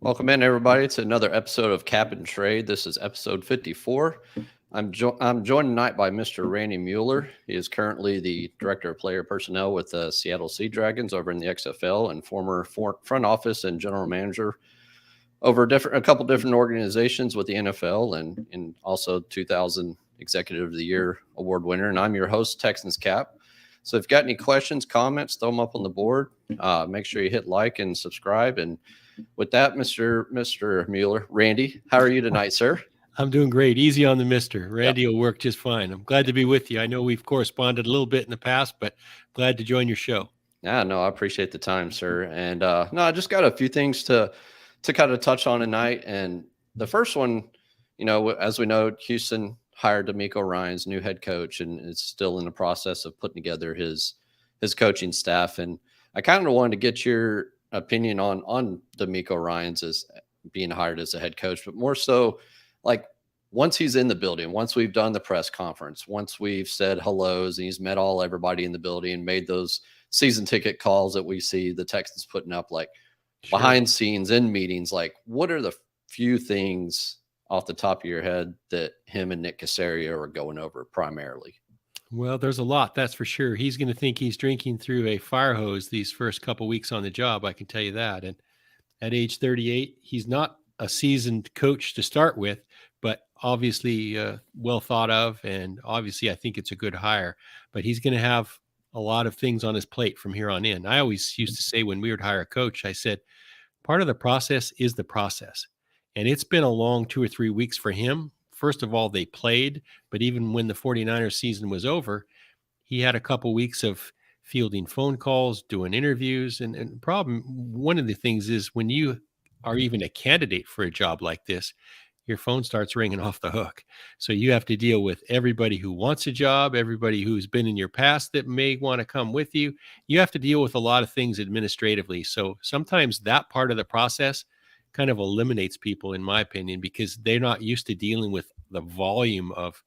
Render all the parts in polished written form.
Welcome in, everybody, to another episode of Cap and Trade. This is episode 54. I'm joined tonight by Mr. Randy Mueller. He is currently the Director of Player Personnel with the Seattle Sea Dragons over in the XFL and former front office and general manager over a couple different organizations with the NFL and also 2000 Executive of the Year award winner. And I'm your host, TexansCap. So if you've got any questions, comments, throw them up on the board. Make sure you hit like and subscribe. And with that, Mr. Mueller, Randy, how are you tonight, sir? I'm doing great. Easy on the mister. Randy will work just fine. I'm glad to be with you. I know we've corresponded a little bit in the past, but glad to join your show. Yeah, no, I appreciate the time, sir. And no, I just got a few things to kind of touch on tonight. And the first one, you know, as we know, Houston hired Demeco Ryans, new head coach, and is still in the process of putting together his coaching staff. And I kind of wanted to get your opinion on Demeco Ryans as being hired as a head coach, but more so like once he's in the building, once we've done the press conference, once we've said hellos and he's met everybody in the building and made those season ticket calls that we see the Texans putting up, like sure, behind scenes in meetings, like what are the few things off the top of your head that him and Nick Caserio are going over primarily? Well, there's a lot, that's for sure. He's going to think he's drinking through a fire hose these first couple weeks on the job, I can tell you that. And at age 38, he's not a seasoned coach to start with, but obviously well thought of. And obviously, I think it's a good hire. But he's going to have a lot of things on his plate from here on in. I always used to say when we would hire a coach, I said, part of the process is the process. And it's been a long 2 or 3 weeks for him. First of all, they played, but even when the 49ers season was over, he had a couple weeks of fielding phone calls, doing interviews. And the problem, one of the things is when you are even a candidate for a job like this, your phone starts ringing off the hook. So you have to deal with everybody who wants a job, everybody who's been in your past that may want to come with you. You have to deal with a lot of things administratively. So sometimes that part of the process kind of eliminates people, in my opinion, because they're not used to dealing with the volume of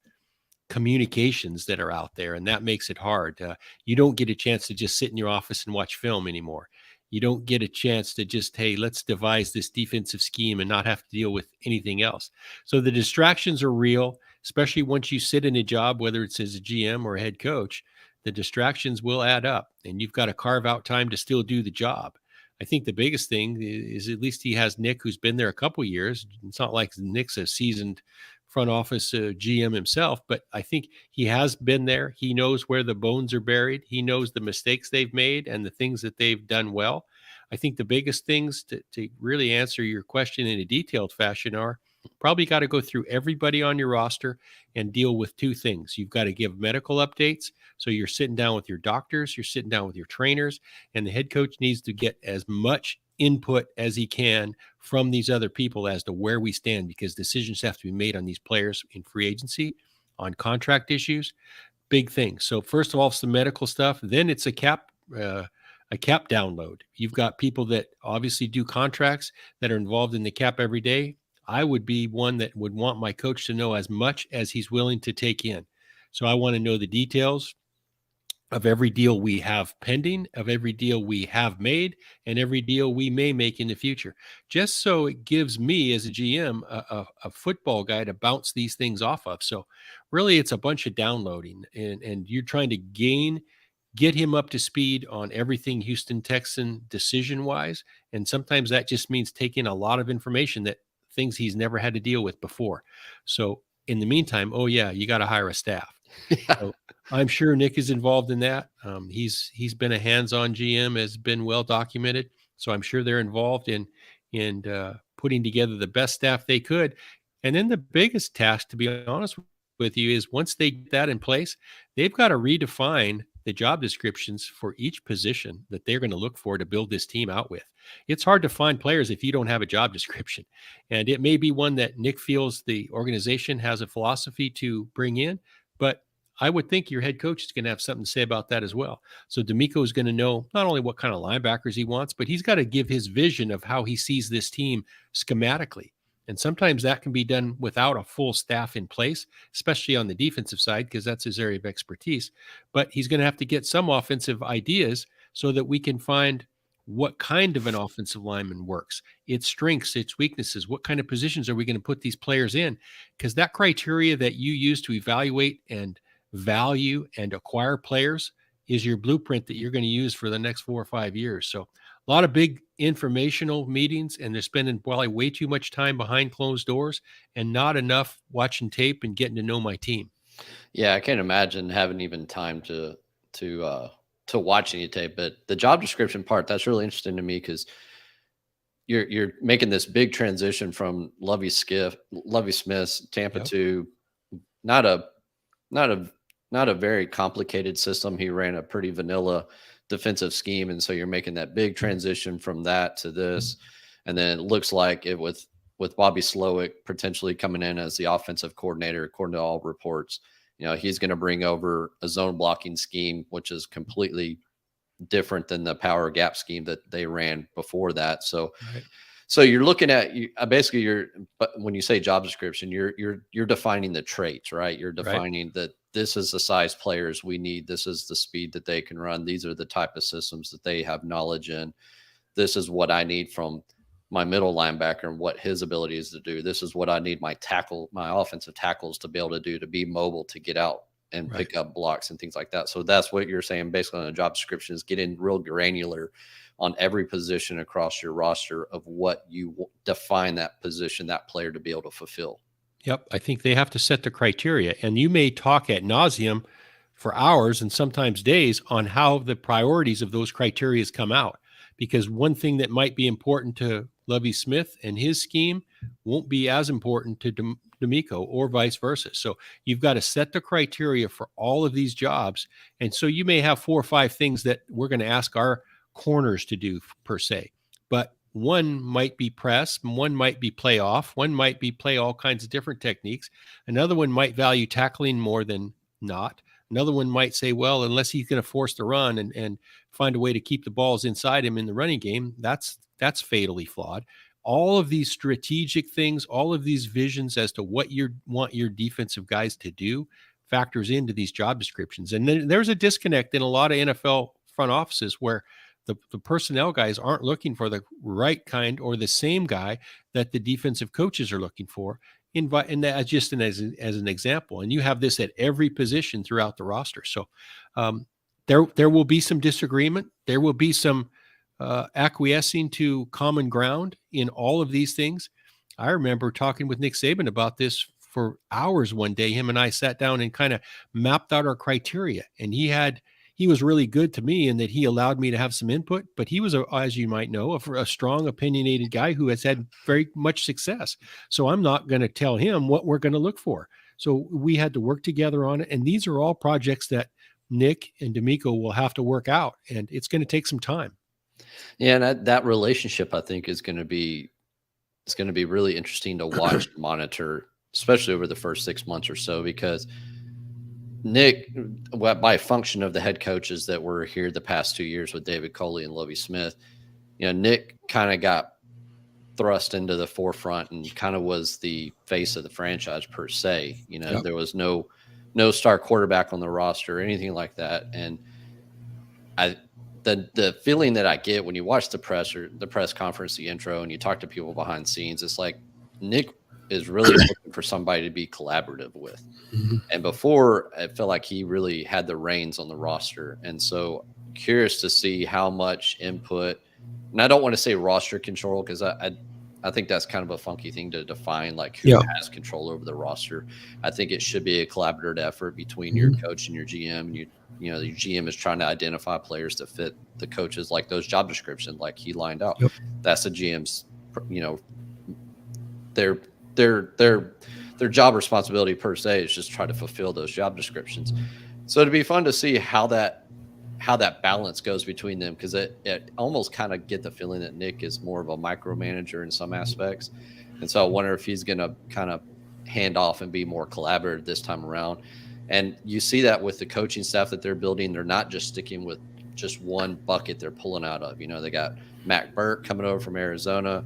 communications that are out there. And that makes it hard. You don't get a chance to just sit in your office and watch film anymore. You don't get a chance to just, hey, let's devise this defensive scheme and not have to deal with anything else. So the distractions are real, especially once you sit in a job, whether it's as a GM or a head coach, the distractions will add up and you've got to carve out time to still do the job. I think the biggest thing is at least he has Nick, who's been there a couple of years. It's not like Nick's a seasoned front office GM himself, but I think he has been there. He knows where the bones are buried. He knows the mistakes they've made and the things that they've done well. I think the biggest things to really answer your question in a detailed fashion are probably got to go through everybody on your roster and deal with two things. You've got to give medical updates. So you're sitting down with your doctors, you're sitting down with your trainers, and the head coach needs to get as much input as he can from these other people as to where we stand, because decisions have to be made on these players in free agency, on contract issues, big things. So first of all, it's the medical stuff. Then it's a cap download. You've got people that obviously do contracts that are involved in the cap every day. I would be one that would want my coach to know as much as he's willing to take in. So I want to know the details of every deal we have pending, of every deal we have made, and every deal we may make in the future, just so it gives me as a GM a football guy to bounce these things off of. So really it's a bunch of downloading and you're trying to get him up to speed on everything Houston Texan decision-wise. And sometimes that just means taking a lot of information, that things he's never had to deal with before. So in the meantime, oh yeah, you got to hire a staff. So I'm sure Nick is involved in that. He's been a hands-on GM, has been well documented. So I'm sure they're involved in putting together the best staff they could. And then the biggest task, to be honest with you, is once they get that in place, they've got to redefine the job descriptions for each position that they're going to look for to build this team out with. It's hard to find players if you don't have a job description. And it may be one that Nick feels the organization has a philosophy to bring in, but I would think your head coach is going to have something to say about that as well. So Demeco is going to know not only what kind of linebackers he wants, but he's got to give his vision of how he sees this team schematically. And sometimes that can be done without a full staff in place, especially on the defensive side, because that's his area of expertise. But he's going to have to get some offensive ideas so that we can find what kind of an offensive lineman works, its strengths, its weaknesses, what kind of positions are we going to put these players in? Because that criteria that you use to evaluate and value and acquire players is your blueprint that you're going to use for the next 4 or 5 years. So a lot of big informational meetings, and they're spending probably way too much time behind closed doors and not enough watching tape and getting to know my team. Yeah, I can't imagine having even time to watch any tape. But the job description part, that's really interesting to me because you're making this big transition from Lovey Smith's Tampa Yep. to not a not a not a very complicated system. He ran a pretty vanilla defensive scheme, and so you're making that big transition from that to this. And then it looks like it with Bobby Slowick potentially coming in as the offensive coordinator, according to all reports. He's going to bring over a zone blocking scheme, which is completely different than the power gap scheme that they ran before that. So, Right. so you're looking at basically but when you say job description, you're defining the traits, right? You're defining that this is the size players we need. This is the speed that they can run. These are the type of systems that they have knowledge in. This is what I need from my middle linebacker and what his ability is to do. This is what I need my offensive tackles to be able to do, to be mobile, to get out and pick up blocks and things like that. So that's what you're saying basically on a job description, is getting real granular on every position across your roster of what you define that position, that player to be able to fulfill. Yep. I think they have to set the criteria, and you may talk ad nauseum for hours and sometimes days on how the priorities of those criteria come out, because one thing that might be important to Lovie Smith and his scheme won't be as important to Demeco, or vice versa. So you've got to set the criteria for all of these jobs. And so you may have 4 or 5 things that we're going to ask our corners to do per se, but one might be press, one might be play off, one might be play all kinds of different techniques. Another one might value tackling more than not. Another one might say, well, unless he's going to force the run and find a way to keep the balls inside him in the running game, that's fatally flawed. All of these strategic things, all of these visions as to what you want your defensive guys to do factors into these job descriptions. And then there's a disconnect in a lot of NFL front offices where the personnel guys aren't looking for the right kind or the same guy that the defensive coaches are looking for. And that just as an example, and you have this at every position throughout the roster. So there will be some disagreement. There will be some acquiescing to common ground in all of these things. I remember talking with Nick Saban about this for hours one day. Him and I sat down and kind of mapped out our criteria, and he was really good to me in that he allowed me to have some input, but he was, as you might know, a strong, opinionated guy who has had very much success. So I'm not going to tell him what we're going to look for. So we had to work together on it. And these are all projects that Nick and Demeco will have to work out, and it's going to take some time. Yeah, and that relationship, I think, is going to be really interesting to watch and monitor, especially over the first 6 months or so, because Nick, by function of the head coaches that were here the past 2 years with David Coley and Lovie Smith, Nick kind of got thrust into the forefront and kind of was the face of the franchise per se. Yep. There was no star quarterback on the roster or anything like that. And the feeling that I get when you watch the press conference, the intro, and you talk to people behind the scenes, it's like Nick is really looking for somebody to be collaborative with. Mm-hmm. And before, I felt like he really had the reins on the roster. And so curious to see how much input, and I don't want to say roster control, because I think that's kind of a funky thing to define, like who has control over the roster. I think it should be a collaborative effort between your coach and your GM. And your GM is trying to identify players that fit the coaches, like those job descriptions, like he lined out. Yep. That's the GM's, their job responsibility per se is just try to fulfill those job descriptions. So it'd be fun to see how that balance goes between them, because it almost kind of get the feeling that Nick is more of a micromanager in some aspects. And so I wonder if he's going to kind of hand off and be more collaborative this time around. And you see that with the coaching staff that they're building. They're not just sticking with just one bucket they're pulling out of. They got Matt Burke coming over from Arizona.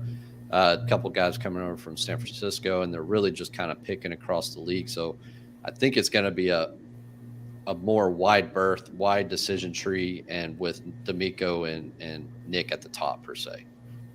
A couple guys coming over from San Francisco, and they're really just kind of picking across the league. So I think it's going to be a more wide berth, wide decision tree, and with Demeco and Nick at the top per se.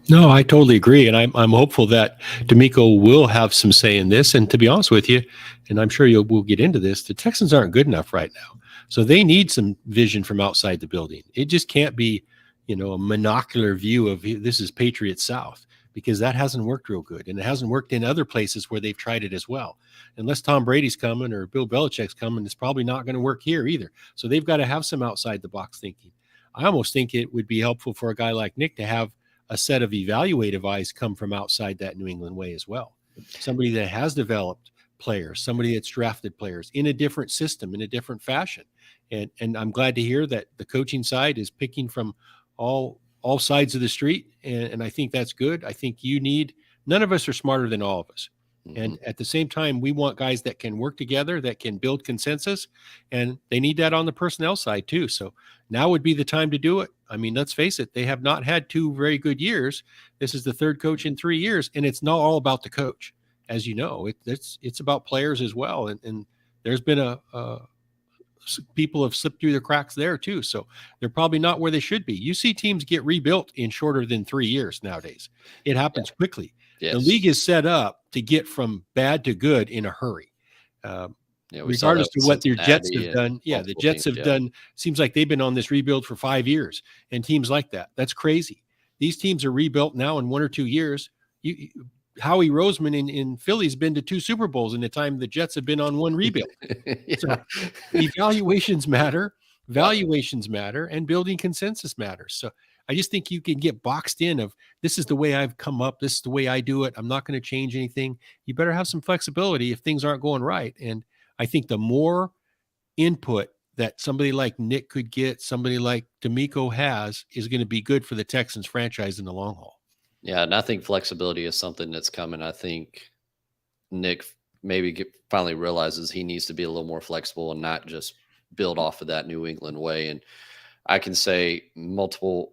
No, I totally agree, and I'm hopeful that Demeco will have some say in this. And to be honest with you, and I'm sure we'll get into this, the Texans aren't good enough right now, so they need some vision from outside the building. It just can't be, a monocular view of this is Patriot South, because that hasn't worked real good, and it hasn't worked in other places where they've tried it as well. Unless Tom Brady's coming or Bill Belichick's coming, it's probably not going to work here either. So they've got to have some outside the box thinking. I almost think it would be helpful for a guy like Nick to have a set of evaluative eyes come from outside that New England way as well. Somebody that has developed players, somebody that's drafted players in a different system, in a different fashion. And I'm glad to hear that the coaching side is picking from all sides of the street. And I think that's good. I think none of us are smarter than all of us. Mm-hmm. And at the same time, we want guys that can work together, that can build consensus, and they need that on the personnel side too. So now would be the time to do it. I mean, let's face it, they have not had 2 very good years. This is the 3rd coach in 3 years, and it's not all about the coach. As you know, it's about players as well. And there's been people have slipped through the cracks there too. So they're probably not where they should be. You see teams get rebuilt in shorter than 3 years nowadays. It happens quickly. Yes. The league is set up to get from bad to good in a hurry. Regardless of what their Jets have done. Yeah, the Jets have done, seems like they've been on this rebuild for 5 years, and teams like that. That's crazy. These teams are rebuilt now in 1 or 2 years. Howie Roseman in Philly's been to 2 Super Bowls in the time the Jets have been on 1 rebuild. Yeah. So evaluations matter, valuations matter, and building consensus matters. So I just think you can get boxed in of this is the way I've come up. This is the way I do it. I'm not going to change anything. You better have some flexibility if things aren't going right. And I think the more input that somebody like Nick could get, somebody like Demeco has, is going to be good for the Texans franchise in the long haul. Yeah, and I think flexibility is something that's coming. I think Nick maybe finally realizes he needs to be a little more flexible and not just build off of that New England way. And I can say multiple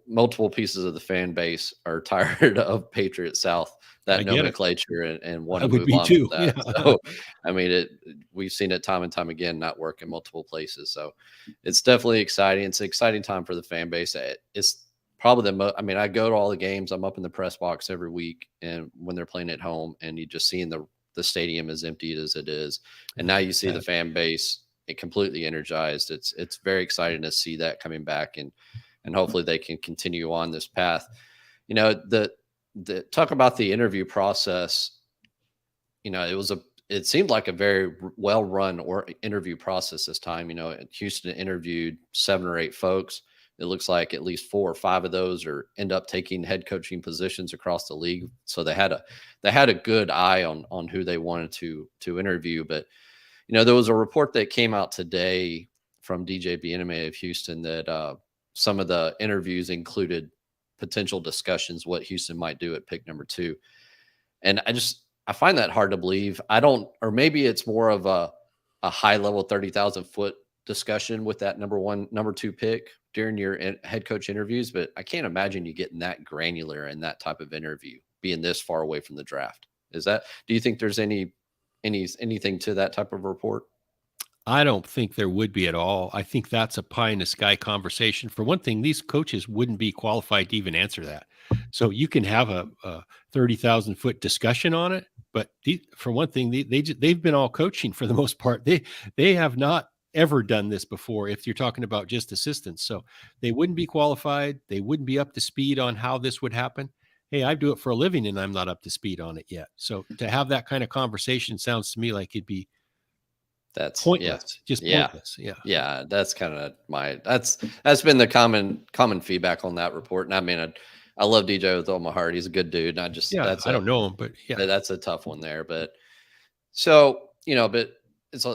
pieces of the fan base are tired of Patriot South, that nomenclature, and want to move on with that. Yeah. So, I mean, we've seen it time and time again not work in multiple places. So it's definitely exciting. It's an exciting time for the fan base. It's probably I go to all the games. I'm up in the press box every week, and when they're playing at home, and you just seeing the stadium as empty as it is. And now you see the fan base completely energized. It's very exciting to see that coming back, and hopefully they can continue on this path. The talk about the interview process, it seemed like a very well run interview process this time. Houston interviewed 7 or 8 folks. It looks like at least 4 or 5 of those end up taking head coaching positions across the league. So they had a good eye on who they wanted to interview. But there was a report that came out today from DJ Bieneme of Houston that some of the interviews included potential discussions what Houston might do at pick number 2. And I find that hard to believe. Or maybe it's more of a high level 30,000 foot discussion with that number 2 pick during your head coach interviews. But I can't imagine you getting that granular in that type of interview, being this far away from the draft. Do you think there's anything to that type of report? I don't think there would be at all. I think that's a pie in the sky conversation. For one thing, these coaches wouldn't be qualified to even answer that. So you can have a 30,000 foot discussion on it, but for one thing, they've been all coaching for the most part. They have not ever done this before. If you're talking about just assistants, so they wouldn't be qualified. They wouldn't be up to speed on how this would happen. Hey, I do it for a living and I'm not up to speed on it yet. So to have that kind of conversation sounds to me like it'd be pointless. Yeah. Just pointless. Yeah. That's kind of that's been the common feedback on that report. And I mean, I love DJ with all my heart. He's a good dude. And I don't know him, but that's a tough one there. But so, but there's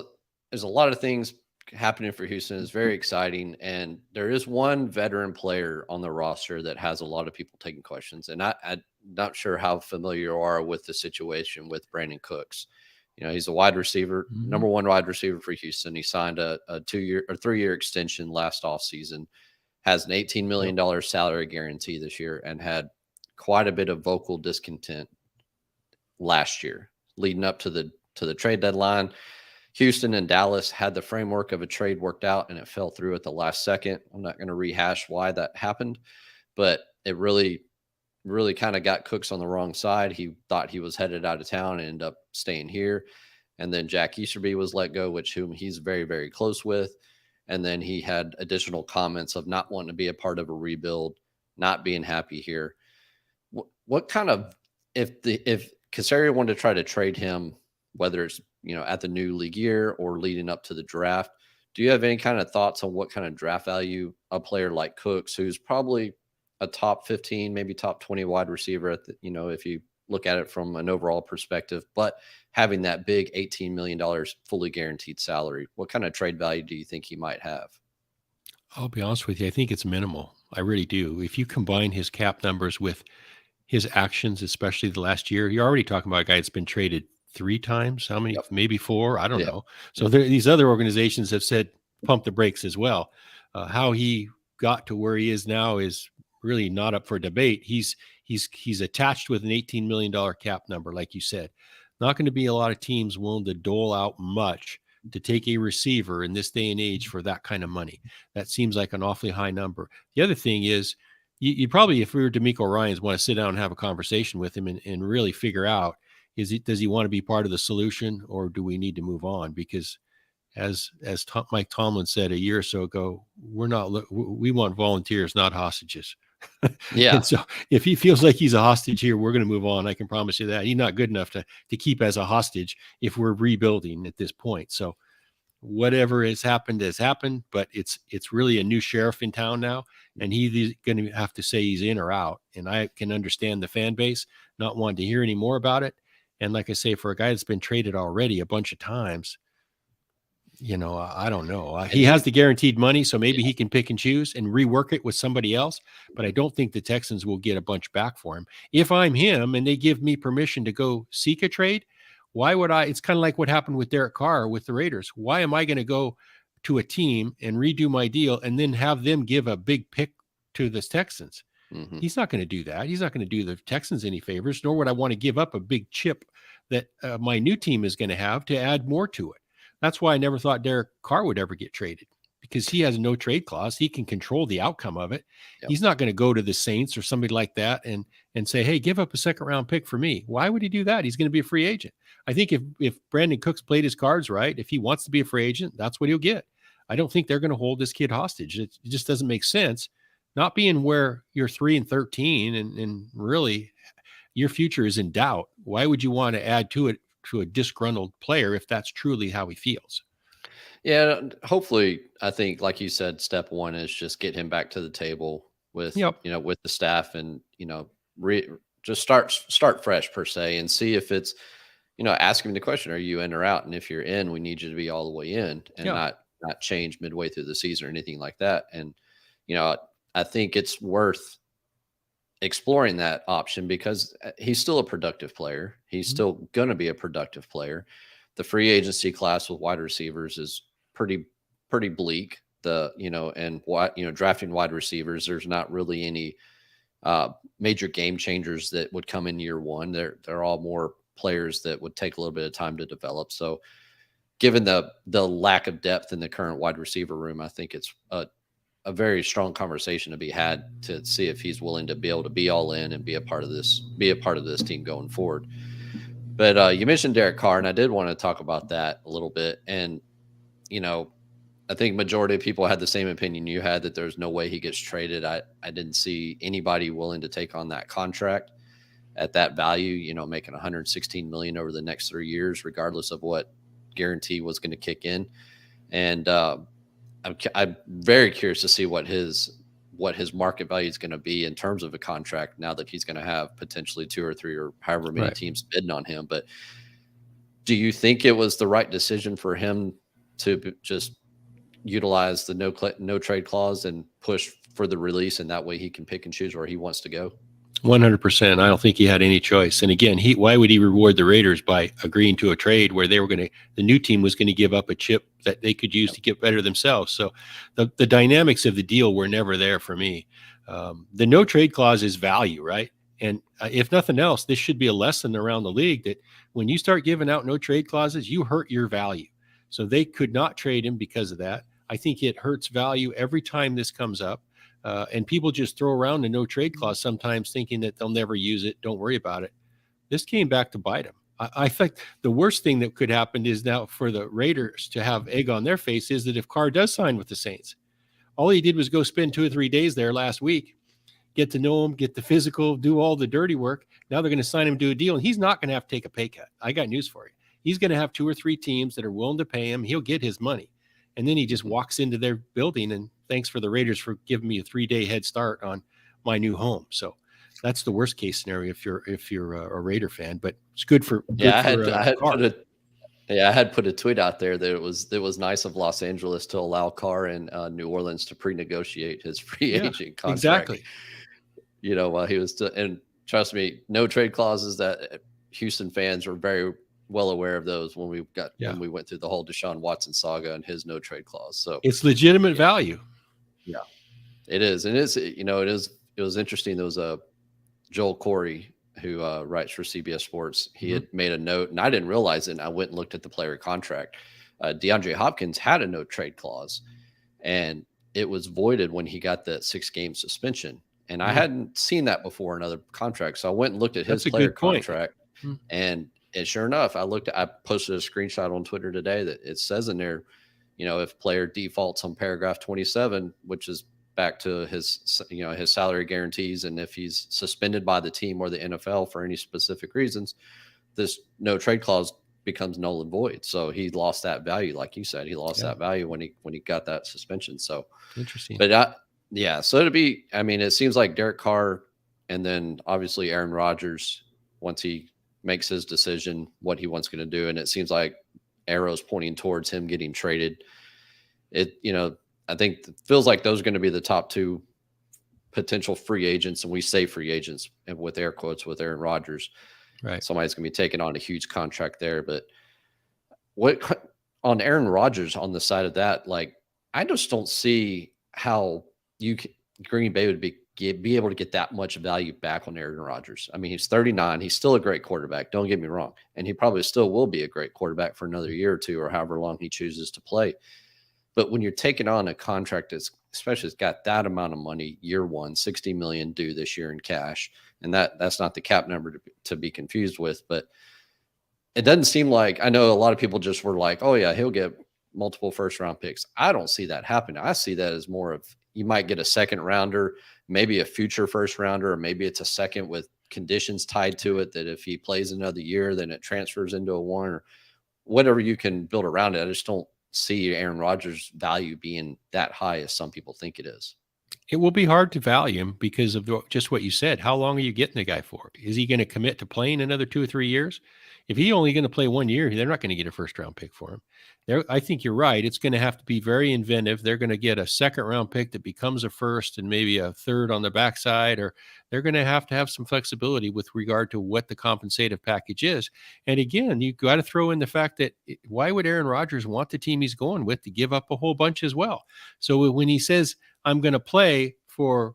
a lot of things happening for Houston. It's very exciting. And there is one veteran player on the roster that has a lot of people taking questions. And I'm not sure how familiar you are with the situation with Brandin Cooks. He's a wide receiver, number 1 wide receiver for Houston. He signed a 2-year or 3-year extension last offseason, has an $18 million salary guarantee this year, and had quite a bit of vocal discontent last year, leading up to the trade deadline. Houston and Dallas had the framework of a trade worked out, and it fell through at the last second. I'm not going to rehash why that happened, but it really kind of got Cooks on the wrong side. He thought he was headed out of town and ended up staying here. And then Jack Easterby was let go, whom he's very, very close with. And then he had additional comments of not wanting to be a part of a rebuild, not being happy here. What kind of, if Caserio wanted to try to trade him, whether it's, at the new league year or leading up to the draft, do you have any kind of thoughts on what kind of draft value a player like Cooks, who's probably a top 15, maybe top 20 wide receiver if you look at it from an overall perspective, but having that big $18 million fully guaranteed salary, what kind of trade value do you think he might have? I'll be honest with you. I think it's minimal. I really do. If you combine his cap numbers with his actions, especially the last year, you're already talking about a guy that's been traded 3 times. How many? Yep. Maybe 4. I don't know. So these other organizations have said pump the brakes as well. How he got to where he is now is really not up for debate. He's attached with an $18 million cap number, like you said. Not going to be a lot of teams willing to dole out much to take a receiver in this day and age for that kind of money. That seems like an awfully high number. The other thing is, you probably, if we were Demeco Ryans, want to sit down and have a conversation with him and really figure out, does he want to be part of the solution, or do we need to move on? Because as Mike Tomlin said a year or so ago, we want volunteers, not hostages. Yeah. And so if he feels like he's a hostage here, we're going to move on. I can promise you that. He's not good enough to keep as a hostage if we're rebuilding at this point. So whatever has happened, but it's really a new sheriff in town now, and he's going to have to say he's in or out. And I can understand the fan base not wanting to hear any more about it. And like I say, for a guy that's been traded already a bunch of times, I don't know. He has the guaranteed money, so maybe he can pick and choose and rework it with somebody else. But I don't think the Texans will get a bunch back for him. If I'm him and they give me permission to go seek a trade, why would I? It's kind of like what happened with Derek Carr with the Raiders. Why am I going to go to a team and redo my deal and then have them give a big pick to the Texans? Mm-hmm. He's not going to do that. He's not going to do the Texans any favors, nor would I want to give up a big chip that my new team is going to have to add more to it. That's why I never thought Derek Carr would ever get traded, because he has no trade clause. He can control the outcome of it. Yep. He's not going to go to the Saints or somebody like that and say, hey, give up a second-round pick for me. Why would he do that? He's going to be a free agent. I think if Brandin Cooks played his cards right, if he wants to be a free agent, that's what he'll get. I don't think they're going to hold this kid hostage. It just doesn't make sense. Not being where you're 3-13 and really your future is in doubt. Why would you want to add to it to a disgruntled player if that's truly how he feels? Yeah, hopefully, I think, like you said, step one is just get him back to the table with with the staff, and just start fresh per se, and see if it's ask him the question, are you in or out? And if you're in, we need you to be all the way in and not change midway through the season or anything like that. And I think it's worth exploring that option because he's still a productive player. He's still going to be a productive player. The free agency class with wide receivers is pretty bleak. Drafting wide receivers, there's not really any major game changers that would come in year one. They're all more players that would take a little bit of time to develop. So given the lack of depth in the current wide receiver room, I think it's a very strong conversation to be had to see if he's willing to be able to be all in and be a part of this team going forward. But you mentioned Derek Carr, and I did want to talk about that a little bit. And, I think majority of people had the same opinion you had, that there's no way he gets traded. I didn't see anybody willing to take on that contract at that value, making $116 million over the next 3 years, regardless of what guarantee was going to kick in. And I'm very curious to see what his market value is going to be in terms of a contract now that he's going to have potentially 2 or 3 or however many teams bidding on him. But do you think it was the right decision for him to just utilize the no trade clause and push for the release, and that way he can pick and choose where he wants to go? 100%. I don't think he had any choice. And again, why would he reward the Raiders by agreeing to a trade where the new team was going to give up a chip that they could use to get better themselves? So the dynamics of the deal were never there for me. The no trade clause is value, right? And if nothing else, this should be a lesson around the league that when you start giving out no trade clauses, you hurt your value. So they could not trade him because of that. I think it hurts value every time this comes up. And people just throw around a no trade clause sometimes thinking that they'll never use it. Don't worry about it. This came back to bite them. I think the worst thing that could happen is now for the Raiders to have egg on their face is that if Carr does sign with the Saints, all he did was go spend 2 or 3 days there last week, get to know him, get the physical, do all the dirty work. Now they're going to sign him to a deal, and he's not going to have to take a pay cut. I got news for you. He's going to have 2 or 3 teams that are willing to pay him. He'll get his money. And then he just walks into their building, and thanks for the Raiders for giving me a 3-day head start on my new home. So that's the worst case scenario if you're a Raider fan, but it's good for I had put a tweet out there that it was nice of Los Angeles to allow Carr and New Orleans to pre-negotiate his free agent contract. Exactly. While he was and trust me, no trade clauses. That Houston fans were very well aware of those when we went through the whole Deshaun Watson saga and his no trade clause. So it's legitimate value. Yeah, it is. And it was interesting. There was a Joel Corey who writes for CBS Sports. He had made a note, and I didn't realize it. And I went and looked at the player contract. DeAndre Hopkins had a no trade clause, and it was voided when he got that 6-game suspension. And I hadn't seen that before in other contracts. So I went and looked at his player contract, and sure enough, I posted a screenshot on Twitter today that it says in there, if player defaults on paragraph 27, which is back to his salary guarantees, and if he's suspended by the team or the NFL for any specific reasons, this no trade clause becomes null and void. So he lost that value, like you said. He lost that value when he got that suspension. So interesting. But so it'd be. I mean, it seems like Derek Carr, and then obviously Aaron Rodgers, once he makes his decision, what he wants going to do, and it seems like arrows pointing towards him getting traded. I think it feels like those are going to be the top 2 potential free agents, and we say free agents with air quotes with Aaron Rodgers. Right. Somebody's going to be taking on a huge contract there. But what on Aaron Rodgers on the side of that, like, I just don't see how Green Bay would be able to get that much value back on Aaron Rodgers. I mean, he's 39. He's still a great quarterback. Don't get me wrong. And he probably still will be a great quarterback for another year or 2 or however long he chooses to play. But when you're taking on a contract especially it's got that amount of money, year one, $60 million due this year in cash, and that's not the cap number to be confused with. But it doesn't seem like, I know a lot of people just were like, oh yeah, he'll get multiple first-round picks. I don't see that happening. I see that as more of, you might get a second rounder, maybe a future first rounder, or maybe it's a second with conditions tied to it that if he plays another year, then it transfers into a 1 or whatever you can build around it. I just don't see Aaron Rodgers' value being that high as some people think it is. It will be hard to value him because of just what you said. How long are you getting the guy for? Is he going to commit to playing another 2 or 3 years? If he's only going to play 1 year, they're not going to get a first-round pick for him. I think you're right. It's going to have to be very inventive. They're going to get a second-round pick that becomes a first and maybe a third on the backside, or they're going to have some flexibility with regard to what the compensative package is. And again, you got to throw in the fact that why would Aaron Rodgers want the team he's going with to give up a whole bunch as well? So when he says, I'm going to play for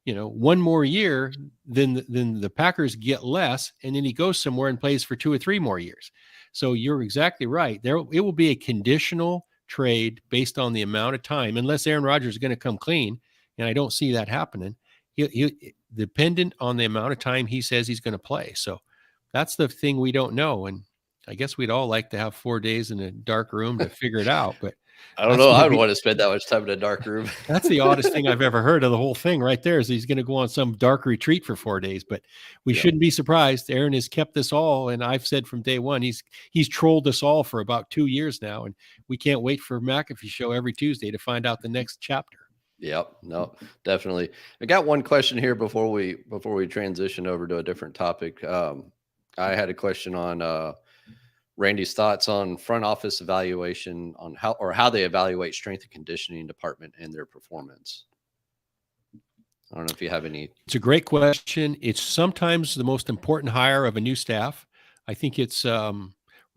1 more year, then the Packers get less, and then he goes somewhere and plays for 2 or 3 more years. So you're exactly right. It will be a conditional trade based on the amount of time, unless Aaron Rodgers is going to come clean, and I don't see that happening. He dependent on the amount of time he says he's going to play. So that's the thing we don't know, and I guess we'd all like to have 4 days in a dark room to figure it out, but I don't know. I would want to spend that much time in a dark room. That's the oddest thing I've ever heard of the whole thing right there, is he's going to go on some dark retreat for 4 days, but we shouldn't be surprised. Aaron has kept this all. And I've said from day one, he's trolled us all for about 2 years now. And we can't wait for McAfee show every Tuesday to find out the next chapter. Yep. No, definitely. I got one question here before we transition over to a different topic. I had a question on, Randy's thoughts on front office evaluation on how they evaluate strength and conditioning department and their performance. I don't know if you have any. It's a great question. It's sometimes the most important hire of a new staff. I think it's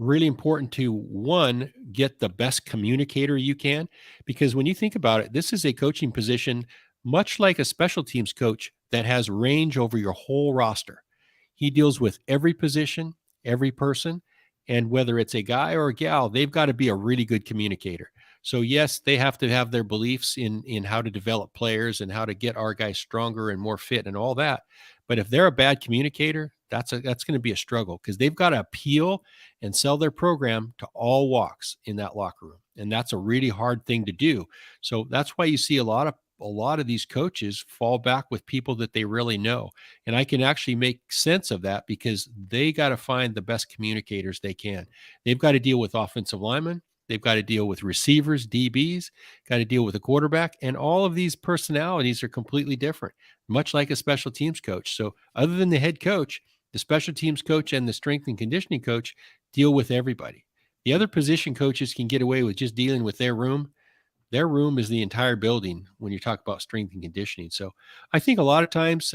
really important to, one, get the best communicator you can, because when you think about it, this is a coaching position, much like a special teams coach, that has range over your whole roster. He deals with every position, every person, and whether it's a guy or a gal, they've got to be a really good communicator. So yes, they have to have their beliefs in how to develop players and how to get our guys stronger and more fit and all that. But if they're a bad communicator, that's going to be a struggle, because they've got to appeal and sell their program to all walks in that locker room, and that's a really hard thing to do. So that's why you see a lot of these coaches fall back with people that they really know. And I can actually make sense of that, because they got to find the best communicators they can. They've got to deal with offensive linemen. They've got to deal with receivers, DBs, got to deal with a quarterback. And all of these personalities are completely different, much like a special teams coach. So other than the head coach, the special teams coach and the strength and conditioning coach deal with everybody. The other position coaches can get away with just dealing with their room. Their room is the entire building when you talk about strength and conditioning. So I think a lot of times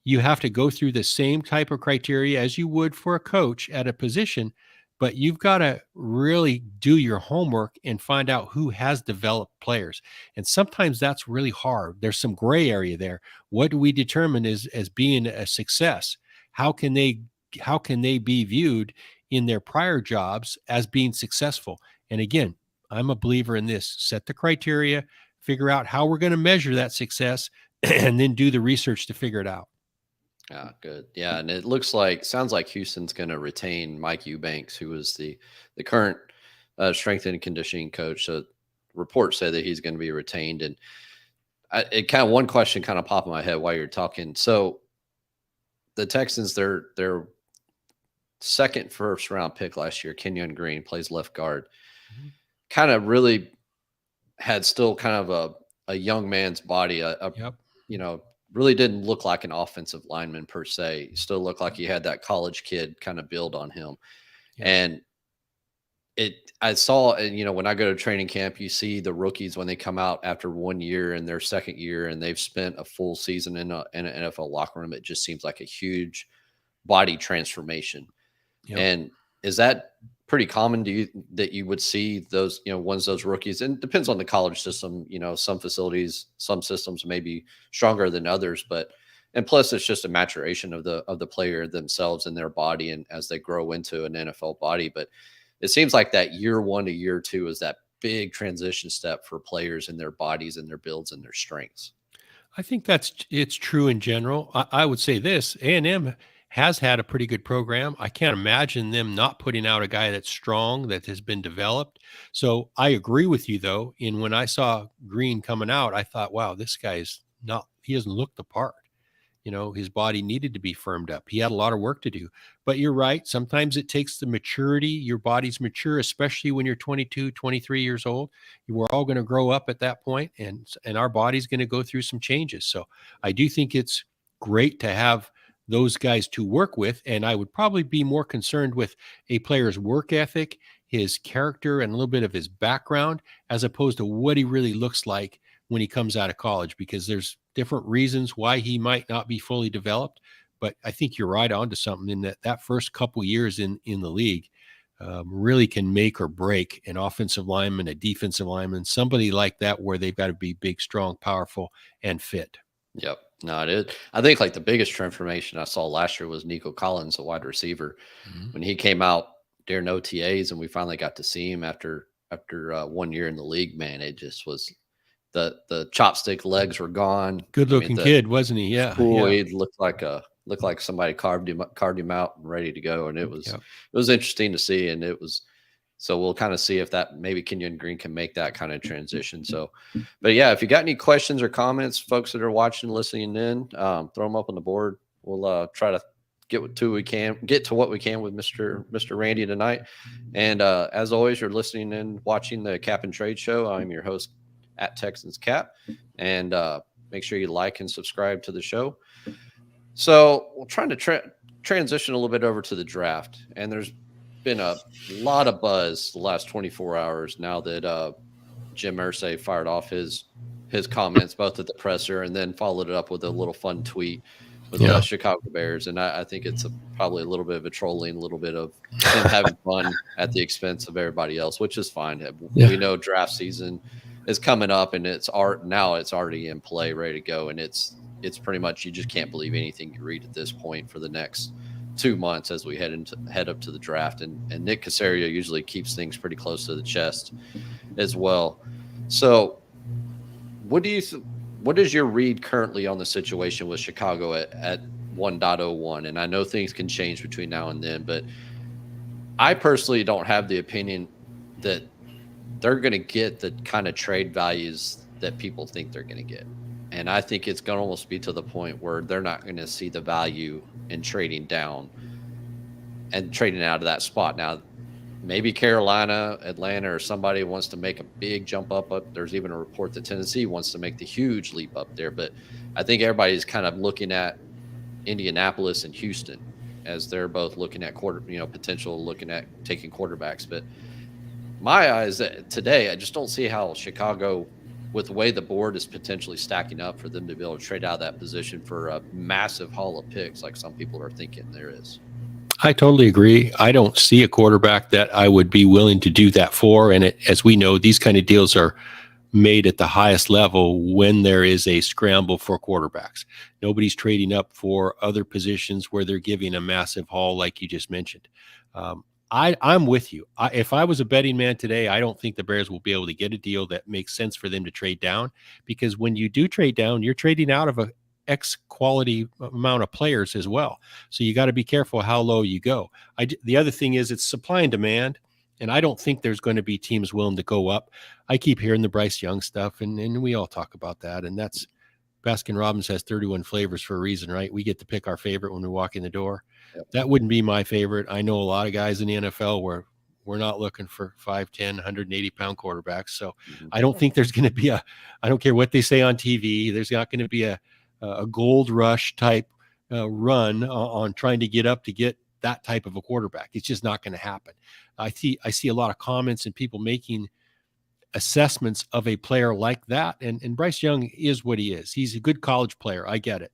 you have to go through the same type of criteria as you would for a coach at a position, but you've got to really do your homework and find out who has developed players. And sometimes that's really hard. There's some gray area there. What do we determine as being a success? How can they be viewed in their prior jobs as being successful? And again, I'm a believer in this. Set the criteria, figure out how we're going to measure that success, and then do the research to figure it out. Ah, good. Yeah, and it sounds like Houston's going to retain Mike Eubanks, who was the current strength and conditioning coach. So reports say that he's going to be retained. And one question kind of popped in my head while you're talking. So the Texans, their second first round pick last year, Kenyon Green, plays left guard. Mm-hmm. Kind of really had still kind of a young man's body, Yep. Really didn't look like an offensive lineman per se. Still looked like he had that college kid kind of build on him. Yep. And I saw, when I go to training camp, you see the rookies when they come out after 1 year in their second year and they've spent a full season in an NFL locker room. It just seems like a huge body transformation. Yep. And is that pretty common that you would see those, those rookies? And it depends on the college system. Some facilities, some systems may be stronger than others, and plus it's just a maturation of the player themselves and their body, and as they grow into an NFL body. But it seems like that year 1 to year 2 is that big transition step for players and their bodies and their builds and their strengths. I think it's true in general. I would say this: A&M has had a pretty good program. I can't imagine them not putting out a guy that's strong, that has been developed. So I agree with you, though. And when I saw Green coming out, I thought, wow, this guy's he doesn't look the part. His body needed to be firmed up. He had a lot of work to do. But you're right. Sometimes it takes the maturity. Your body's mature, especially when you're 22, 23 years old. We're all going to grow up at that point, and our body's going to go through some changes. So I do think it's great to have those guys to work with. And I would probably be more concerned with a player's work ethic, his character, and a little bit of his background, as opposed to what he really looks like when he comes out of college, because there's different reasons why he might not be fully developed. But I think you're right on to something in that first couple years in the league really can make or break an offensive lineman, a defensive lineman, somebody like that, where they've got to be big, strong, powerful, and fit. Yep. No, it is. I think like the biggest transformation I saw last year was Nico Collins, a wide receiver. Mm-hmm. When he came out during OTAs and we finally got to see him after 1 year in the league, man, it just was the chopstick legs were gone. Good looking kid, wasn't he? Yeah. He looked like somebody carved him out and ready to go. And it was interesting to see. And so we'll kind of see if that maybe Kenyon Green can make that kind of transition. So, but yeah, if you got any questions or comments, folks that are watching, listening in, throw them up on the board. We'll try to get to what we can with Mr. Randy tonight. And as always, you're listening and watching the Cap and Trade Show. I'm your host at TexansCap, and make sure you like and subscribe to the show. So we're trying to transition a little bit over to the draft, and there's been a lot of buzz the last 24 hours now that Jim Irsay fired off his comments both at the presser and then followed it up with a little fun tweet with the Chicago Bears. And I think it's probably a little bit of a trolling, a little bit of him having fun at the expense of everybody else, which is fine. Yeah. We know draft season is coming up, and it's already in play, ready to go. And it's it's pretty much you just can't believe anything you read at this point for the next 2 months as we head up to the draft. And Nick Caserio usually keeps things pretty close to the chest as well. So what do you what is your read currently on the situation with Chicago at 1.01? And I know things can change between now and then, but I personally don't have the opinion that they're going to get the kind of trade values that people think they're going to get. And I think it's going to almost be to the point where they're not going to see the value in trading down and trading out of that spot. Now, maybe Carolina, Atlanta, or somebody wants to make a big jump up. There's even a report that Tennessee wants to make the huge leap up there. But I think everybody's kind of looking at Indianapolis and Houston as they're both looking at potential looking at taking quarterbacks. But my eyes today, I just don't see how Chicago, with the way the board is potentially stacking up, for them to be able to trade out of that position for a massive haul of picks like some people are thinking there is. I totally agree. I don't see a quarterback that I would be willing to do that for. And as we know, these kind of deals are made at the highest level when there is a scramble for quarterbacks. Nobody's trading up for other positions where they're giving a massive haul like you just mentioned. I'm with you. If I was a betting man today, I don't think the Bears will be able to get a deal that makes sense for them to trade down, because when you do trade down, you're trading out of a X quality amount of players as well. So you got to be careful how low you go. The other thing is it's supply and demand. And I don't think there's going to be teams willing to go up. I keep hearing the Bryce Young stuff, and we all talk about that. And that's Baskin Robbins has 31 flavors for a reason, right? We get to pick our favorite when we walk in the door. Yep. That wouldn't be my favorite. I know a lot of guys in the NFL where we're not looking for 5'10", 180-pound quarterbacks. So I don't think there's going to be I don't care what they say on TV, there's not going to be a gold rush type run on trying to get up to get that type of a quarterback. It's just not going to happen. I see a lot of comments and people making assessments of a player like that. And Bryce Young is what he is. He's a good college player. I get it.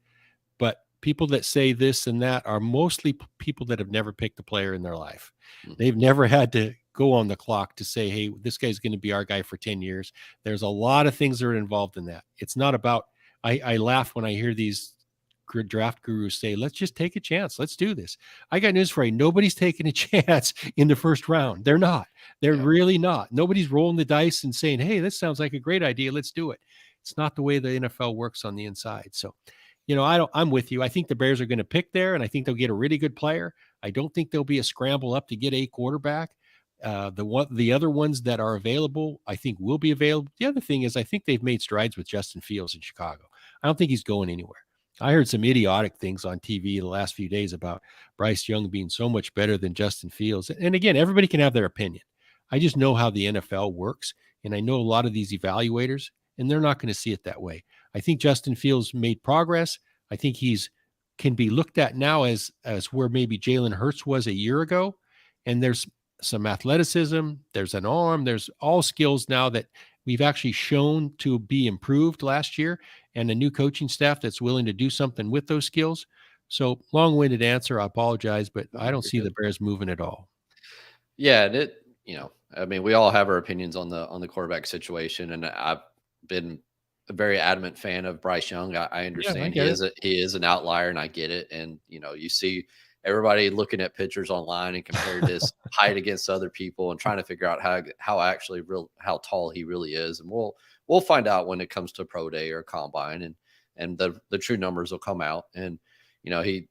But people that say this and that are mostly people that have never picked a player in their life. They've never had to go on the clock to say, hey, this guy's going to be our guy for 10 years. There's a lot of things that are involved in that. It's not about, I laugh when I hear these draft gurus say, let's just take a chance. Let's do this. I got news for you. Nobody's taking a chance in the first round. They're not. They're really not. Nobody's rolling the dice and saying, hey, this sounds like a great idea. Let's do it. It's not the way the NFL works on the inside. So, I'm with you. I think the Bears are going to pick there, and I think they'll get a really good player. I don't think there'll be a scramble up to get a quarterback. The other ones that are available, I think will be available. The other thing is I think they've made strides with Justin Fields in Chicago. I don't think he's going anywhere. I heard some idiotic things on TV the last few days about Bryce Young being so much better than Justin Fields. And again, everybody can have their opinion. I just know how the NFL works, and I know a lot of these evaluators, and they're not going to see it that way. I think Justin Fields made progress. I think can be looked at now as where maybe Jalen Hurts was a year ago. And there's some athleticism, there's an arm, there's all skills now that we've actually shown to be improved last year, and a new coaching staff that's willing to do something with those skills. So long-winded answer, I apologize, but I don't see the Bears moving at all. Yeah. And we all have our opinions on the quarterback situation, and I've been a very adamant fan of Bryce Young. I understand he is an outlier, and I get it. And, you see everybody looking at pictures online and comparing his height against other people and trying to figure out how tall he really is. And we'll find out when it comes to pro day or combine, and the true numbers will come out. And, he's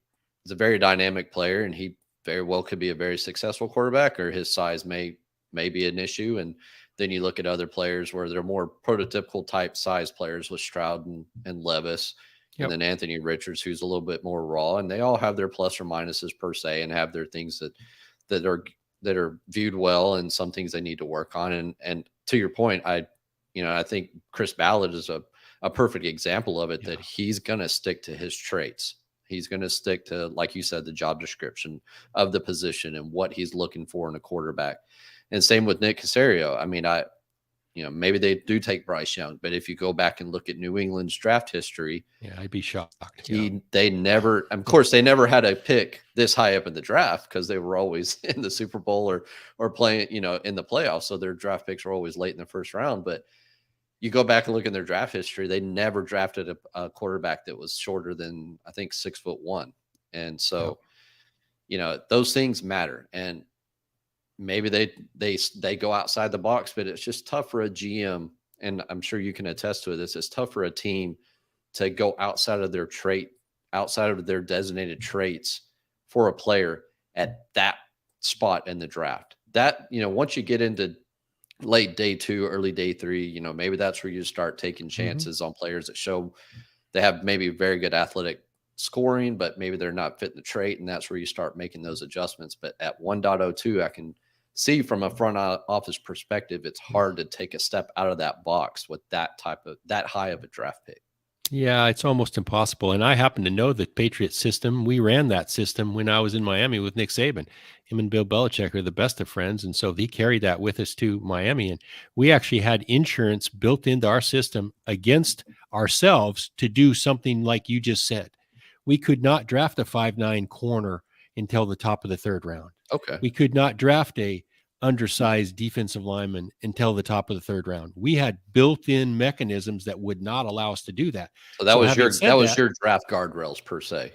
a very dynamic player, and he very well could be a very successful quarterback, or his size may be an issue. And then you look at other players where they're more prototypical type size players with Stroud and Levis. Yep. And then Anthony Richards, who's a little bit more raw, and they all have their plus or minuses per se, and have their things that are viewed well, and some things they need to work on. And to your point, I think Chris Ballard is a perfect example of it, that he's going to stick to his traits. He's going to stick to, like you said, the job description of the position and what he's looking for in a quarterback. And same with Nick Caserio. Maybe they do take Bryce Young, but if you go back and look at New England's draft history, I'd be shocked. They never had a pick this high up in the draft, because they were always in the Super Bowl or playing, in the playoffs. So their draft picks were always late in the first round. But you go back and look in their draft history, they never drafted a quarterback that was shorter than, I think, 6'1". And so, those things matter. And maybe they go outside the box, but it's just tough for a GM. And I'm sure you can attest to this. It's tough for a team to go outside of their designated traits for a player at that spot in the draft. That, once you get into late day 2, early day 3, maybe that's where you start taking chances on players that show they have maybe very good athletic scoring, but maybe they're not fitting the trait. And that's where you start making those adjustments. But at 1.02, I can see from a front office perspective, it's hard to take a step out of that box with that high of a draft pick. Yeah, it's almost impossible. And I happen to know the Patriot system. We ran that system when I was in Miami with Nick Saban. Him and Bill Belichick are the best of friends. And so he carried that with us to Miami. And we actually had insurance built into our system against ourselves to do something like you just said. We could not draft a 5'9" corner until the top of the 3rd round. Okay. We could not draft a undersized defensive lineman until the top of the 3rd round. We had built-in mechanisms that would not allow us to do that. So that was your draft guardrails per se.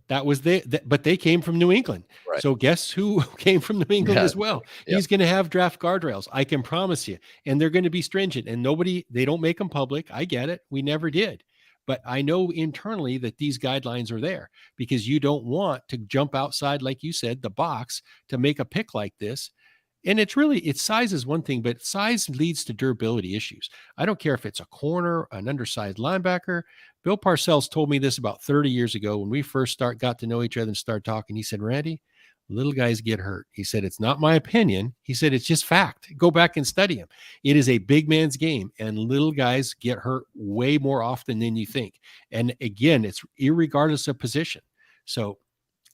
That was but they came from New England. Right. So guess who came from New England as well? Yep. He's going to have draft guardrails. I can promise you. And they're going to be stringent, and they don't make them public. I get it. We never did. But I know internally that these guidelines are there because you don't want to jump outside, like you said, the box to make a pick like this. And it's size is one thing, but size leads to durability issues. I don't care if it's a corner, an undersized linebacker. Bill Parcells told me this about 30 years ago when we first got to know each other and started talking. He said, Randy, little guys get hurt. He said, it's not my opinion. He said, it's just fact. Go back and study him. It is a big man's game, and little guys get hurt way more often than you think. And again, it's irregardless of position. So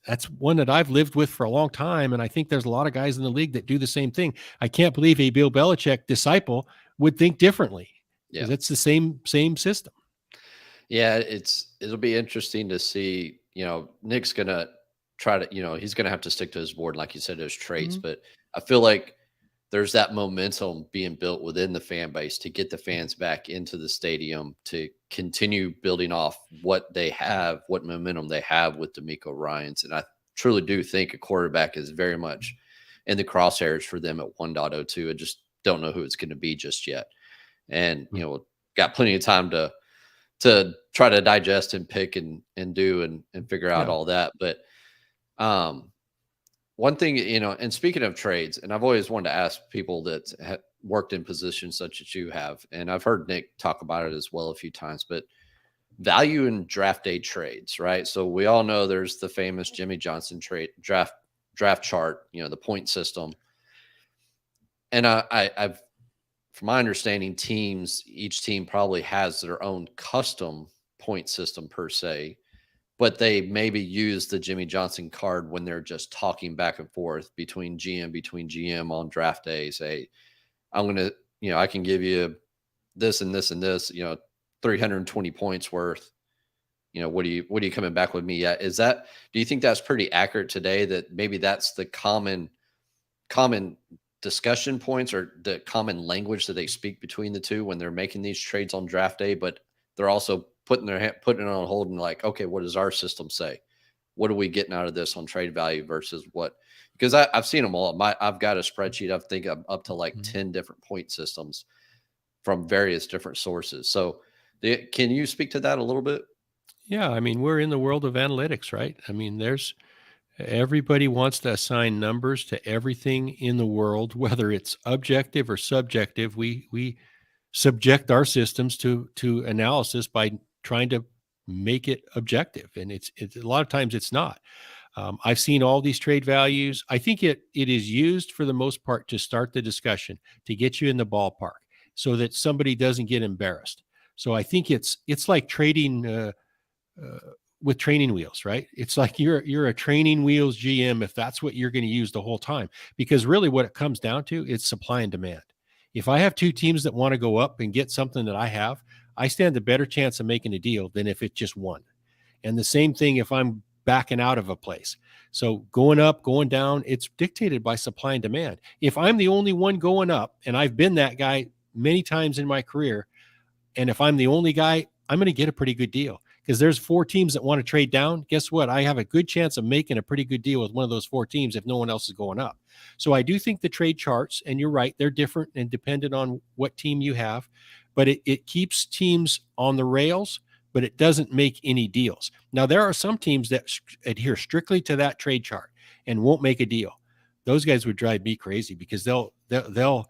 that's one that I've lived with for a long time. And I think there's a lot of guys in the league that do the same thing. I can't believe a Bill Belichick disciple would think differently. Yeah. It's the same system. Yeah. It'll be interesting to see, Nick's going to try to, he's going to have to stick to his board. Like you said, those traits, but I feel like there's that momentum being built within the fan base to get the fans back into the stadium to continue building off what momentum they have with Demeco Ryans. And I truly do think a quarterback is very much in the crosshairs for them at 1.02. I just don't know who it's going to be just yet. And, got plenty of time to try to digest and pick and do and figure out all that. But, one thing, and speaking of trades, and I've always wanted to ask people that have worked in positions such as you have, and I've heard Nick talk about it as well a few times, but value in draft day trades, right? So we all know there's the famous Jimmy Johnson draft chart, the point system. And I've, from my understanding, each team probably has their own custom point system per se, but they maybe use the Jimmy Johnson card when they're just talking back and forth between GM on draft day. Say, I'm going to, I can give you this and this and this, 320 points worth. What are you coming back with me yet? Do you think that's pretty accurate today, that maybe that's the common discussion points or the common language that they speak between the two when they're making these trades on draft day, but they're also putting it on hold and like, okay, what does our system say? What are we getting out of this on trade value versus what? Because I've seen them all. I've got a spreadsheet. I think I'm up to like 10 different point systems from various different sources. So can you speak to that a little bit? Yeah. I mean, we're in the world of analytics, right? I mean, everybody wants to assign numbers to everything in the world, whether it's objective or subjective. We subject our systems to analysis by trying to make it objective. And it's a lot of times it's not. I've seen all these trade values. I think it is used for the most part to start the discussion, to get you in the ballpark so that somebody doesn't get embarrassed. So I think it's like trading with training wheels, right? It's like you're a training wheels GM if that's what you're going to use the whole time, because really what it comes down to is supply and demand. If I have two teams that want to go up and get something that I have, I stand a better chance of making a deal than if it's just one. And the same thing if I'm backing out of a place. So going up, going down, it's dictated by supply and demand. If I'm the only one going up, and I've been that guy many times in my career, And if I'm the only guy, I'm going to get a pretty good deal because there's 4 teams that want to trade down. Guess what? I have a good chance of making a pretty good deal with one of those 4 teams if no one else is going up. So I do think the trade charts, and you're right, they're different and dependent on what team you have, but it keeps teams on the rails, but it doesn't make any deals. Now, there are some teams that adhere strictly to that trade chart and won't make a deal. Those guys would drive me crazy because they'll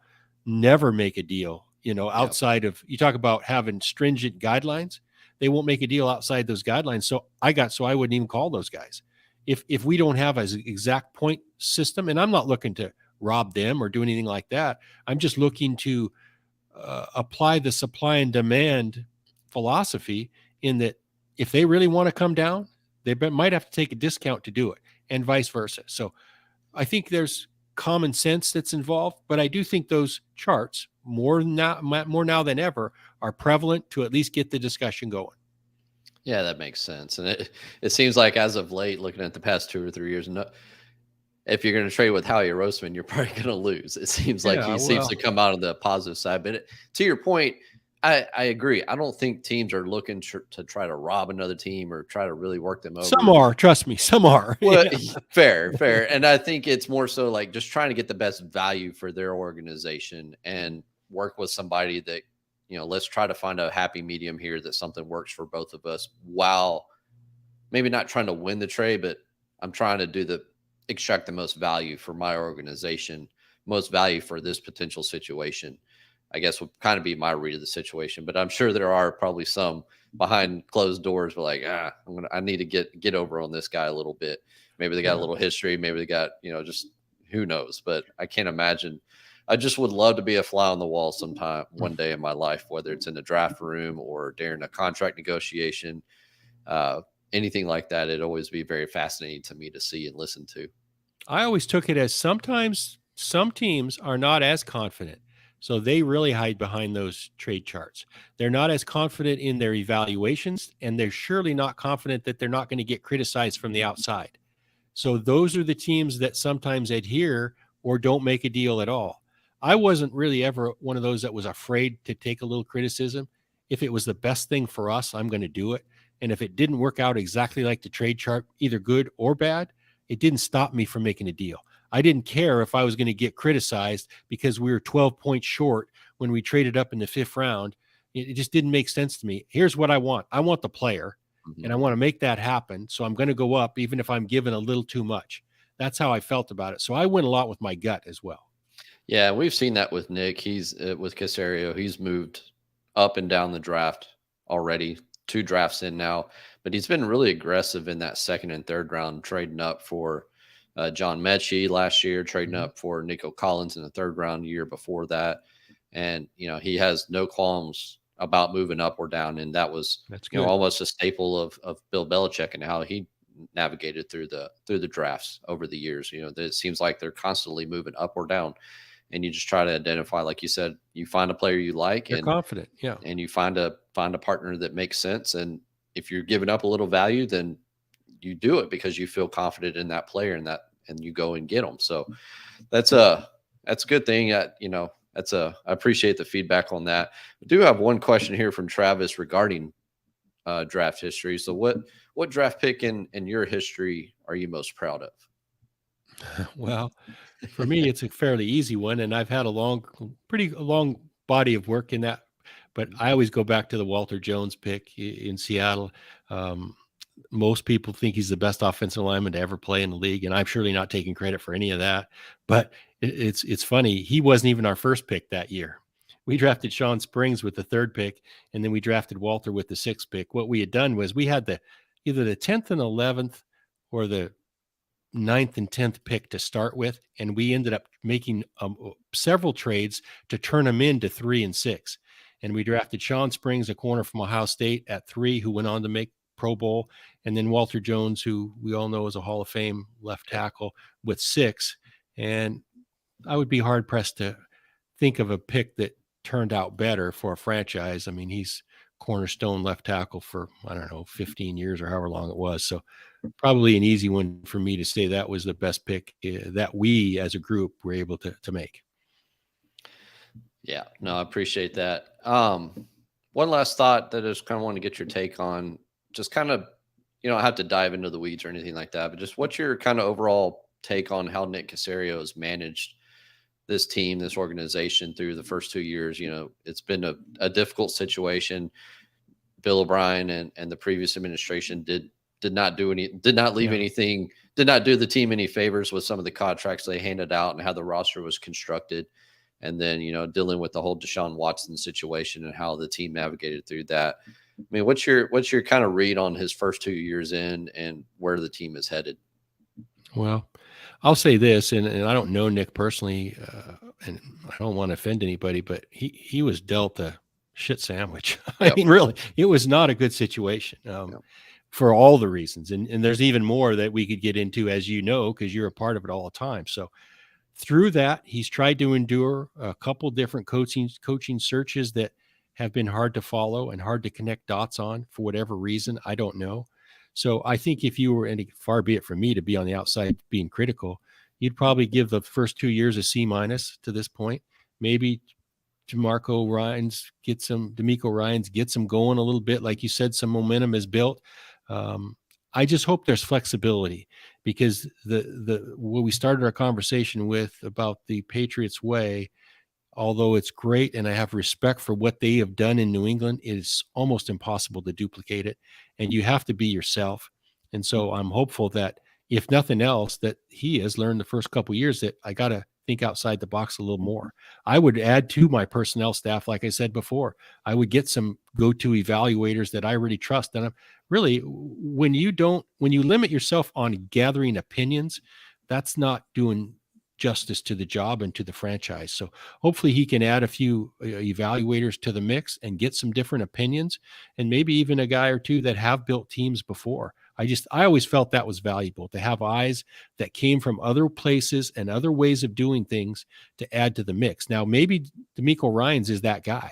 never make a deal, outside of, you talk about having stringent guidelines. They won't make a deal outside those guidelines. So I wouldn't even call those guys. If we don't have an exact point system, and I'm not looking to rob them or do anything like that. I'm just looking to apply the supply and demand philosophy in that if they really want to come down, they might have to take a discount to do it, and vice versa. So I think there's common sense that's involved, but I do think those charts more now than ever are prevalent to at least get the discussion going. Yeah, that makes sense. And it seems like as of late, looking at the past 2 or 3 years, if you're going to trade with Howie Roseman, you're probably going to lose. It seems like he seems to come out on the positive side. But to your point, I agree. I don't think teams are looking to try to rob another team or try to really work them over. Some are, trust me, some are. Well, fair. And I think it's more so like just trying to get the best value for their organization and work with somebody that, let's try to find a happy medium here that something works for both of us, while maybe not trying to win the trade, but I'm trying to extract the most value for my organization, most value for this potential situation, I guess would kind of be my read of the situation. But I'm sure there are probably some behind closed doors, but like, I need to get over on this guy a little bit. Maybe they got a little history. Maybe they got, just who knows, but I can't imagine. I just would love to be a fly on the wall sometime, one day in my life, whether it's in the draft room or during a contract negotiation, anything like that. It'd always be very fascinating to me to see and listen to. I always took it as sometimes some teams are not as confident. So they really hide behind those trade charts. They're not as confident in their evaluations, and they're surely not confident that they're not going to get criticized from the outside. So those are the teams that sometimes adhere or don't make a deal at all. I wasn't really ever one of those that was afraid to take a little criticism. If it was the best thing for us, I'm going to do it. And if it didn't work out exactly like the trade chart, either good or bad, it didn't stop me from making a deal. I didn't care if I was going to get criticized because we were 12 points short when we traded up in the 5th round. It just didn't make sense to me. Here's what I want. I want the player, and I want to make that happen. So I'm going to go up even if I'm given a little too much. That's how I felt about it. So I went a lot with my gut as well. Yeah, we've seen that with Nick. He's with Caserio. He's moved up and down the draft already, 2 drafts in now, but he's been really aggressive in that 2nd and 3rd round, trading up for John Mechie last year, trading up for Nico Collins in the 3rd round year before that. And, he has no qualms about moving up or down. And that was, almost a staple of Bill Belichick and how he navigated through the drafts over the years. It seems like they're constantly moving up or down. And you just try to identify, like you said, you find a player you like, and confident, and you find a partner that makes sense. And if you're giving up a little value, then you do it because you feel confident in that player and you go and get them. So that's a good thing. I appreciate the feedback on that. I do have one question here from Travis regarding draft history. So what draft pick in your history are you most proud of? Well, for me, it's a fairly easy one, and I've had a pretty long body of work in that, but I always go back to the Walter Jones pick in Seattle. Most people think he's the best offensive lineman to ever play in the league, and I'm surely not taking credit for any of that, but it's funny. He wasn't even our first pick that year. We drafted Sean Springs with the 3rd pick, and then we drafted Walter with the 6th pick. What we had done was we had either the 10th and 11th or the 9th and 10th pick to start with, and we ended up making several trades to turn them into 3 and 6. And we drafted Sean Springs, a corner from Ohio State, at 3, who went on to make Pro Bowl, and then Walter Jones, who we all know is a Hall of Fame left tackle, with 6. And I would be hard pressed to think of a pick that turned out better for a franchise. I mean, he's cornerstone left tackle for, 15 years or however long it was. So probably an easy one for me to say that was the best pick that we as a group were able to make. Yeah, no, I appreciate that. one last thought that I just kind of want to get your take on, just kind of, you don't have to dive into the weeds or anything like that, but just what's your kind of overall take on how Nick Caserio has managed this team, this organization through the first 2 years? It's been a difficult situation. Bill O'Brien and the previous administration did not do did not do the team any favors with some of the contracts they handed out and how the roster was constructed. And then, dealing with the whole Deshaun Watson situation and how the team navigated through that. I mean, what's your kind of read on his first 2 years in and where the team is headed? Well, I'll say this, and I don't know Nick personally, and I don't want to offend anybody, but he was dealt a shit sandwich. I mean, really, it was not a good situation for all the reasons. And there's even more that we could get into, as you know, because you're a part of it all the time. So through that, he's tried to endure a couple different coaching searches that have been hard to follow and hard to connect dots on for whatever reason. I don't know. So I think if you were, and far be it from me to be on the outside being critical, you'd probably give the first 2 years a C- to this point. Maybe Demeco Ryans gets them going a little bit. Like you said, some momentum is built. I just hope there's flexibility, because what we started our conversation with about the Patriots way, although it's great and I have respect for what they have done in New England, it is almost impossible to duplicate it, and you have to be yourself. And so I'm hopeful that, if nothing else, that he has learned the first couple of years that I got to think outside the box a little more. I would add to my personnel staff, like I said before, I would get some go-to evaluators that I really trust. And I'm really, when you limit yourself on gathering opinions, that's not doing justice to the job and to the franchise. So hopefully he can add a few evaluators to the mix and get some different opinions, and maybe even a guy or two that have built teams before. I always felt that was valuable, to have eyes that came from other places and other ways of doing things to add to the mix. Now, maybe Demeco Ryans is that guy.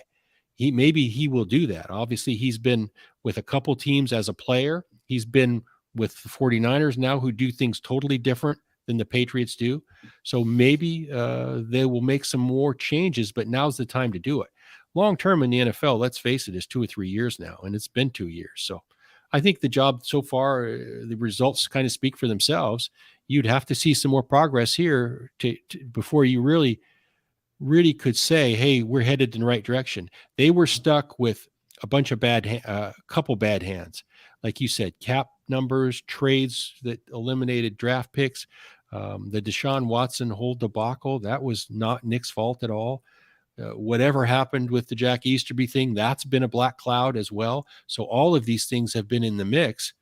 Maybe he will do that. Obviously, he's been with a couple teams as a player. He's been with the 49ers now, who do things totally different than the Patriots do. So maybe they will make some more changes, but now's the time to do it. Long term in the NFL, let's face it, is 2 or 3 years now, and it's been 2 years. So I think the job so far, the results kind of speak for themselves. You'd have to see some more progress here before you really could say, hey, we're headed in the right direction. They were stuck with a bunch of couple bad hands. Like you said, cap numbers, trades that eliminated draft picks, the Deshaun Watson whole debacle, that was not Nick's fault at all. Whatever happened with the Jack Easterby thing, that's been a black cloud as well. So all of these things have been in the mix.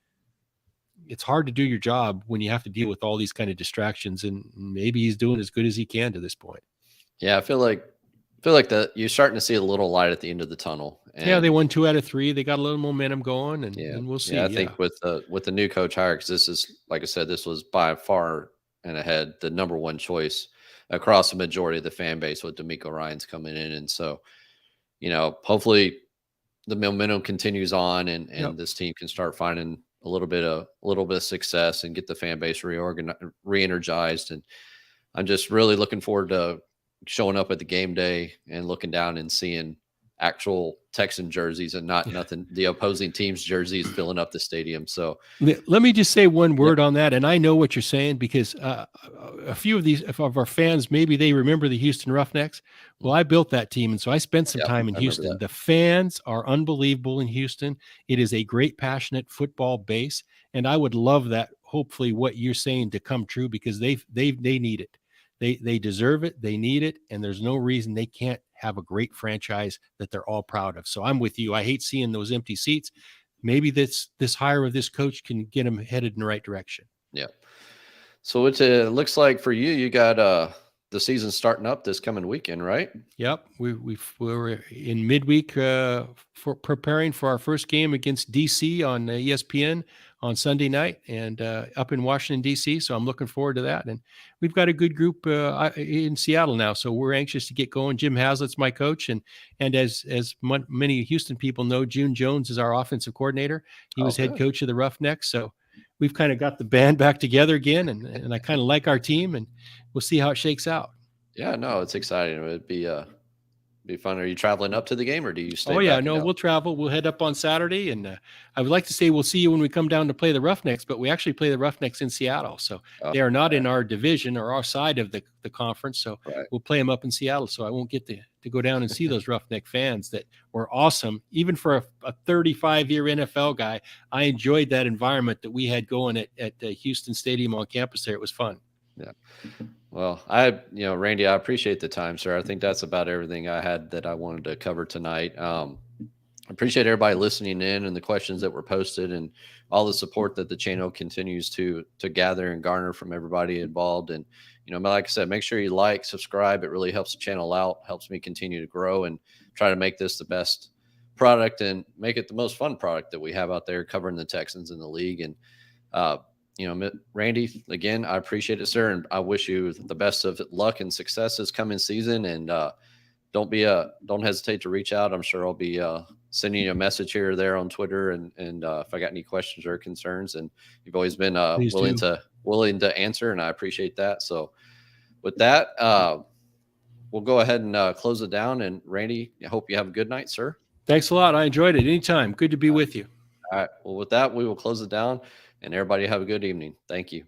It's hard to do your job when you have to deal with all these kind of distractions, and maybe he's doing as good as he can to this point. Yeah, I feel like that you're starting to see a little light at the end of the tunnel. And they won 2 out of 3. They got a little momentum going, and we'll see. Yeah, I think with the new coach hire, because this is, like I said, this was by far and ahead the number one choice across the majority of the fan base, with Demeco Ryans coming in. And so, hopefully the momentum continues on, and this team can start finding a little bit of success and get the fan base re-energized. And I'm just really looking forward to showing up at the game day and looking down and seeing actual Texan jerseys and not nothing, the opposing team's jerseys filling up the stadium. So let me just say one word on that. And I know what you're saying, because a few of our fans, maybe they remember the Houston Roughnecks. Well, I built that team, and so I spent some time in Houston. The fans are unbelievable in Houston. It is a great, passionate football base, and I would love that, hopefully, what you're saying to come true, because they need it. They deserve it. They need it. And there's no reason they can't have a great franchise that they're all proud of. So I'm with you. I hate seeing those empty seats. Maybe this hire of this coach can get them headed in the right direction. Yeah. So it looks like for you, you got the season starting up this coming weekend, right? Yep. We're in midweek for preparing for our first game against DC on ESPN on Sunday night, and up in Washington, D.C. So I'm looking forward to that. And we've got a good group in Seattle now, so we're anxious to get going. Jim Haslett's my coach, and as many Houston people know, June Jones is our offensive coordinator. He was head coach of the Roughnecks. So we've kind of got the band back together again, and I kind of like our team, and we'll see how it shakes out. Yeah, no, it's exciting. It'd be Be fun. Are you traveling up to the game, or do you stay? Oh yeah, back in no, Dallas? we'll travel. We'll head up on Saturday, and I would like to say we'll see you when we come down to play the Roughnecks, but we actually play the Roughnecks in Seattle, so Oh, they are not okay. in our division or our side of the conference. So Right. we'll play them up in Seattle. So I won't get to go down and see those Roughneck fans that were awesome, even for a 35-year NFL guy. I enjoyed that environment that we had going at Houston Stadium on campus. There, it was fun. Yeah. Well, Randy, I appreciate the time, sir. I think that's about everything I had that I wanted to cover tonight. I appreciate everybody listening in and the questions that were posted and all the support that the channel continues to gather and garner from everybody involved. And, like I said, make sure you like, subscribe. It really helps the channel out, helps me continue to grow and try to make this the best product and make it the most fun product that we have out there covering the Texans in the league. And, Randy, again, I appreciate it, sir. And I wish you the best of luck and success this coming season. And don't hesitate to reach out. I'm sure I'll be sending you a message here or there on Twitter. And if I got any questions or concerns, and you've always been willing to answer. And I appreciate that. So with that, we'll go ahead and close it down. And Randy, I hope you have a good night, sir. Thanks a lot. I enjoyed it. Anytime. Good to be with you. All right. Well, with that, we will close it down. And everybody have a good evening. Thank you.